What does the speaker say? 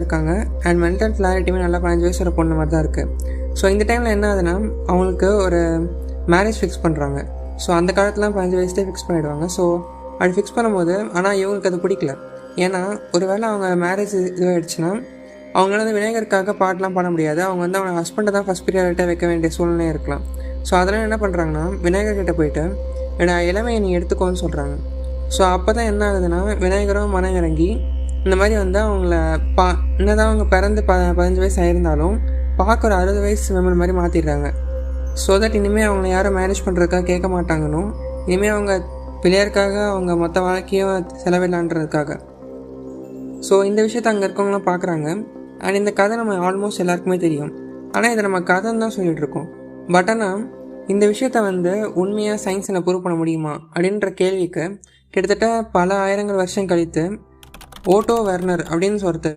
இருக்காங்க. And mental கிளாரிட்டியுமே நல்லா 15 வயசு ஒரு பொண்ணு மாதிரி தான் இருக்குது. ஸோ இந்த டைமில் என்ன ஆகுதுன்னா அவங்களுக்கு ஒரு மேரேஜ் ஃபிக்ஸ் பண்ணுறாங்க. ஸோ அந்த காலத்துலாம் 15 வயசுலேயே ஃபிக்ஸ் பண்ணிவிடுவாங்க. ஸோ அப்படி ஃபிக்ஸ் பண்ணும்போது ஆனால் இவங்களுக்கு அது பிடிக்கல. ஏன்னா ஒரு வேளை அவங்க மேரேஜ் இதுவாகிடுச்சுன்னா அவங்களால வந்து விநாயகருக்காக பாட்டெலாம் பண்ண முடியாது. அவங்க வந்து அவங்க ஹஸ்பண்டை தான் ஃபஸ்ட் ப்ரியாரிட்டியாக வைக்க வேண்டிய சூழ்நிலையாக இருக்கலாம். ஸோ அதெல்லாம் என்ன பண்ணுறாங்கன்னா விநாயகர்கிட்ட போயிட்டு இளமையை நீ எடுத்துக்கோன்னு சொல்கிறாங்க. ஸோ அப்போ தான் என்ன ஆகுதுன்னா விநாயகரும் மனம் இறங்கி இந்த மாதிரி வந்து அவங்கள என்னதான் அவங்க பிறந்து 15 வயசு ஆயிருந்தாலும் பார்க்க ஒரு 60 வயசு மெம்பர் மாதிரி மாற்றிடுறாங்க. ஸோ தட் இனிமேல் அவங்கள யாரும் மேரேஜ் பண்ணுறதுக்காக கேட்க மாட்டாங்கன்னும் இனிமேல் அவங்க பிள்ளையருக்காக அவங்க மொத்த வாழ்க்கையும் செலவிடலான்றதுக்காக. ஸோ இந்த விஷயத்தை அங்கே இருக்கவங்களாம் பார்க்குறாங்க. அண்ட் இந்த கதை நம்ம ஆல்மோஸ்ட் எல்லாருக்குமே தெரியும். ஆனால் இதை நம்ம கதைன்னு தான் சொல்லிகிட்ருக்கோம். பட் ஆனால் இந்த விஷயத்த வந்து உண்மையாக சயின்ஸில் ப்ரூவ் பண்ண முடியுமா அப்படின்ற கேள்விக்கு கிட்டத்தட்ட பல ஆயிரங்கள் வருஷம் கழித்து ஓட்டோ வெர்னர் அப்படின்னு ஒருத்தர்